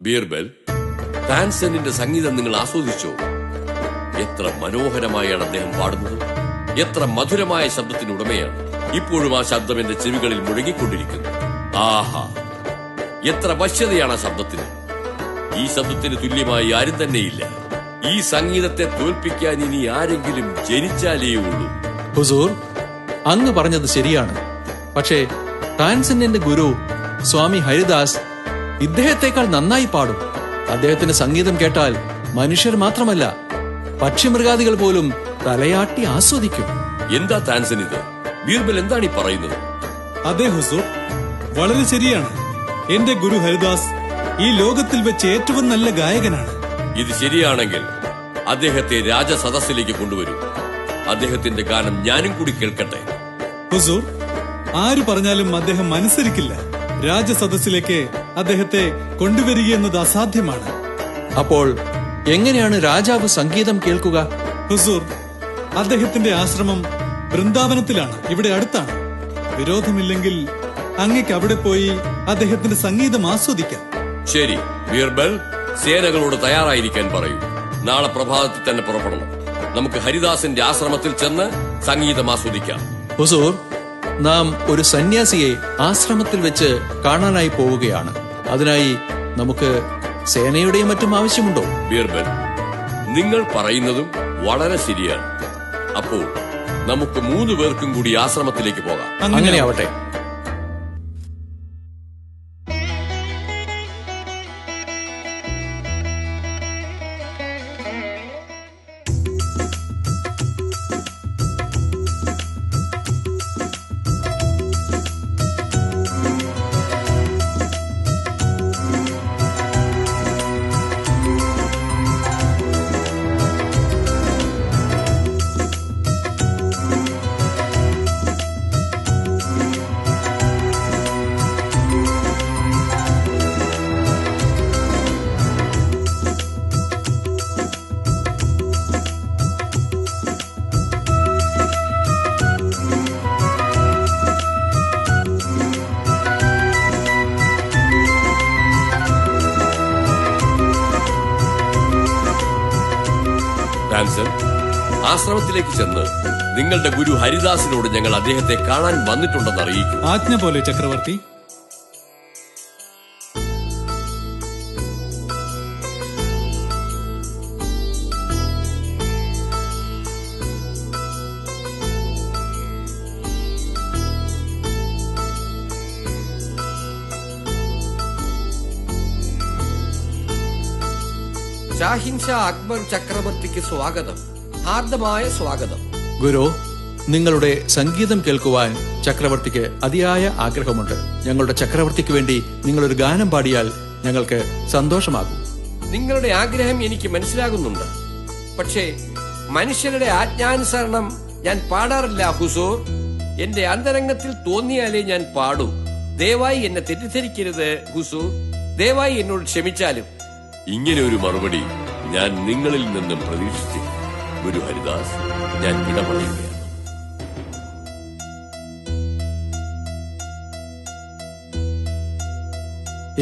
ബീർബൽ, താൻസെനിന്റെ സംഗീതം നിങ്ങൾ ആസ്വദിച്ചോ? എത്ര മനോഹരമായാണ് അദ്ദേഹം പാടുന്നത്! എത്ര മധുരമായ ശബ്ദത്തിന് ഉടമയാണ്! ഇപ്പോഴും ആ ശബ്ദം എന്റെ ചെവികളിൽ മുഴങ്ങിക്കൊണ്ടിരിക്കുന്നു. ആഹാ, എത്ര വശ്യതയാണ് ആ ശബ്ദത്തിന്! ഈ ശബ്ദത്തിന് തുല്യമായി ആരും തന്നെയില്ല. ഈ സംഗീതത്തെ തോൽപ്പിക്കാൻ ഇനി ആരെങ്കിലും ജനിച്ചാലേ ഉള്ളൂ. ഹുസൂർ, അങ്ങ് പറഞ്ഞത് ശരിയാണ്. പക്ഷേ താൻസെന്നിന്റെ ഗുരു സ്വാമി ഹരിദാസ് ഇദ്ദേഹത്തെക്കാൾ നന്നായി പാടും. അദ്ദേഹത്തിന്റെ സംഗീതം കേട്ടാൽ മനുഷ്യർ മാത്രമല്ല, പക്ഷിമൃഗാദികൾ പോലും തലയാട്ടി ആസ്വദിക്കും. എന്താ താൻസൻ ഇത്? ബീർബൽ എന്താണ് ഈ പറയുന്നത്? അതെ ഹുസൂർ, വളരെ ശരിയാണ്. എന്റെ ഗുരു ഹരിദാസ് ഈ ലോകത്തിൽ വെച്ച് ഏറ്റവും നല്ല ഗായകനാണ്. ഇത് ശരിയാണെങ്കിൽ അദ്ദേഹത്തെ രാജസദസ്സിലേക്ക് കൊണ്ടുവരൂ. അദ്ദേഹത്തിന്റെ ഗാനം ഞാനും കൂടി കേൾക്കട്ടെ. ഹുസൂർ, ആര് പറഞ്ഞാലും അദ്ദേഹം അനുസരിക്കില്ല. രാജസദസ്സിലേക്ക് അദ്ദേഹത്തെ കൊണ്ടുവരികയെന്നത് അസാധ്യമാണ്. അപ്പോൾ എങ്ങനെയാണ് രാജാവ് സംഗീതം കേൾക്കുക? ഹുസൂർ, അദ്ദേഹത്തിന്റെ ആശ്രമം വൃന്ദാവനത്തിലാണ്, ഇവിടെ അടുത്താണ്. വിരോധമില്ലെങ്കിൽ അങ്ങക്ക് അവിടെ പോയി അദ്ദേഹത്തിന്റെ സംഗീതം ആസ്വദിക്കാം. ശരി ബീർബൽ, സേനകളോട് തയ്യാറായിരിക്കാൻ പറയൂ. നാളെ പ്രഭാതത്തിൽ തന്നെ പുറപ്പെടണം. നമുക്ക് ഹരിദാസിന്റെ ആശ്രമത്തിൽ ചെന്ന് സംഗീതം ആസ്വദിക്കാം. ഹുസൂർ, നാം ഒരു സന്യാസിയെ ആശ്രമത്തിൽ വെച്ച് കാണാനായി പോവുകയാണ്. അതിനായി നമുക്ക് സേനയുടെയും മറ്റും ആവശ്യമുണ്ടോ? ബീർബൽ, നിങ്ങൾ പറയുന്നതും വളരെ ശരിയാണ്. അപ്പോൾ നമുക്ക് 3 പേർക്കും കൂടി ആശ്രമത്തിലേക്ക് പോകാം. അങ്ങനെ ആവട്ടെ. താൻസൻ, ആശ്രമത്തിലേക്ക് ചെന്ന് നിങ്ങളുടെ ഗുരു ഹരിദാസിനോട് ഞങ്ങൾ അദ്ദേഹത്തെ കാണാൻ വന്നിട്ടുണ്ടെന്ന് അറിയിക്കും. ആജ്ഞ പോലെ ചക്രവർത്തി. ഷാഹിൻഷാ അക്ബർ ചക്രവർത്തിക്ക് സ്വാഗതം, ഹാർദമായ സ്വാഗതം. ഗുരു, നിങ്ങളുടെ സംഗീതം കേൾക്കുവാൻ ചക്രവർത്തിക്ക് അതിയായ ആഗ്രഹമുണ്ട്. ഞങ്ങളുടെ ചക്രവർത്തിക്ക് വേണ്ടി നിങ്ങളൊരു ഗാനം പാടിയാൽ ഞങ്ങൾക്ക് സന്തോഷമാകും. നിങ്ങളുടെ ആഗ്രഹം എനിക്ക് മനസ്സിലാകുന്നുണ്ട്. പക്ഷേ മനുഷ്യരുടെ ആജ്ഞാനുസരണം ഞാൻ പാടാറില്ല ഹുസൂർ. എന്റെ അന്തരംഗത്തിൽ തോന്നിയാലേ ഞാൻ പാടൂ. ദയവായി എന്നെ തെറ്റിദ്ധരിക്കരുത് ഹുസൂർ. ദയവായി എന്നോട് ക്ഷമിച്ചാലും. ഇങ്ങനെ ഒരു മറുപടി ഞാൻ നിങ്ങളിൽ നിന്നും പ്രതീക്ഷിച്ചില്ല. ഗുരു ഹരിദാസ്, ഞാൻ വിട പറയുകയാണ്.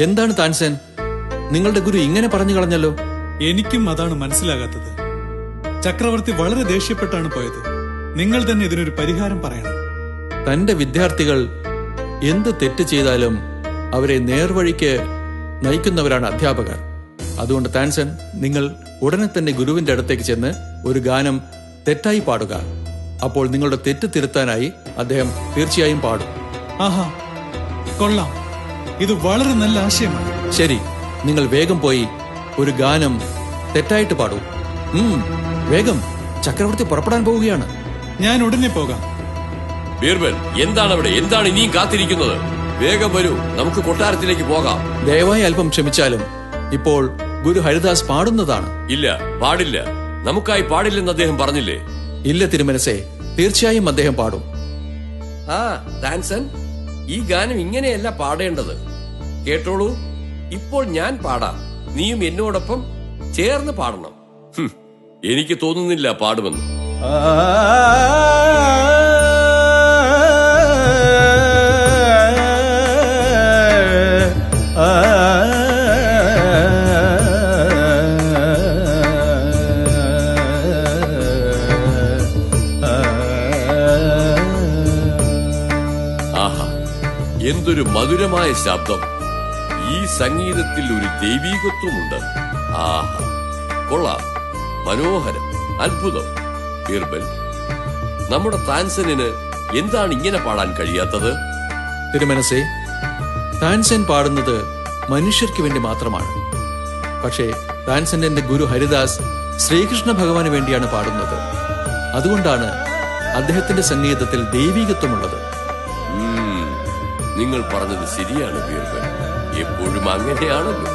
എന്താണ് താൻസൻ, നിങ്ങളുടെ ഗുരു ഇങ്ങനെ പറഞ്ഞു കളഞ്ഞല്ലോ? എനിക്കും അതാണ് മനസ്സിലാകാത്തത്. ചക്രവർത്തി വളരെ ദേഷ്യപ്പെട്ടാണ് പോയത്. നിങ്ങൾ തന്നെ ഇതിനൊരു പരിഹാരം പറയണം. തന്റെ വിദ്യാർത്ഥികൾ എന്ത് തെറ്റ് ചെയ്താലും അവരെ നേർവഴിക്ക് നയിക്കുന്നവരാണ് അധ്യാപകർ. അതുകൊണ്ട് താൻസൻ, നിങ്ങൾ ഉടനെ തന്നെ ഗുരുവിന്റെ അടുത്തേക്ക് ചെന്ന് ഒരു ഗാനം തെറ്റായി പാടുക. അപ്പോൾ നിങ്ങളുടെ തെറ്റ് തിരുത്താനായി അദ്ദേഹം തീർച്ചയായും പാടും. ആഹാ, കൊള്ളാം. ഇത് വളരെ നല്ല ആശയമാണ്. ശരി, നിങ്ങൾ വേഗം പോയി ഒരു ഗാനം തെറ്റായിട്ട് പാടൂ. വേഗം, ചക്രവർത്തി പുറപ്പെടാൻ പോവുകയാണ്. ഞാൻ ഉടനെ പോകാം. ബീർബൽ, എന്താണ് അവിടെ? എന്താണ് ഇനിയും കാത്തിരിക്കുന്നത്? വേഗം വരൂ, നമുക്ക് കൊട്ടാരത്തിലേക്ക് പോകാം. ദയവായി അല്പം ക്ഷമിച്ചാലും ഇപ്പോൾ ഗുരു ഹരിദാസ് പാടുന്നതാണ്. ഇല്ല, പാടില്ല. നമുക്കായി പാടില്ലെന്ന് അദ്ദേഹം പറഞ്ഞില്ലേ? ഇല്ല തിരുമനസേ, തീർച്ചയായും അദ്ദേഹം പാടും. ആ താൻസൻ, ഈ ഗാനം ഇങ്ങനെയല്ല പാടേണ്ടത്. കേട്ടോളൂ, ഇപ്പോൾ ഞാൻ പാടാം. നീയും എന്നോടൊപ്പം ചേർന്ന് പാടണം. എനിക്ക് തോന്നുന്നില്ല പാടുമെന്ന്. എന്തൊരു മധുരമായ ശബ്ദം! ഈ സംഗീതത്തിൽ ഒരു ദൈവീകത്വമുണ്ട്. ആഹാ, കൊള്ളാം, മനോഹരം, അത്ഭുതം. ബീർബൽ, നമ്മുടെ താൻസനിന് എന്താണ് ഇങ്ങനെ പാടാൻ കഴിയാത്തത്? തിരുമനസേ, താൻസൻ പാടുന്നത് മനുഷ്യർക്ക് വേണ്ടി മാത്രമാണ്. പക്ഷേ താൻസന്റെ ഗുരു ഹരിദാസ് ശ്രീകൃഷ്ണ ഭഗവാന് വേണ്ടിയാണ് പാടുന്നത്. അതുകൊണ്ടാണ് അദ്ദേഹത്തിന്റെ സംഗീതത്തിൽ ദൈവീകത്വമുള്ളത്. നിങ്ങൾ പറഞ്ഞത് ശരിയാണ് ബീർബൽ, എപ്പോഴും അങ്ങനെയാണല്ലോ.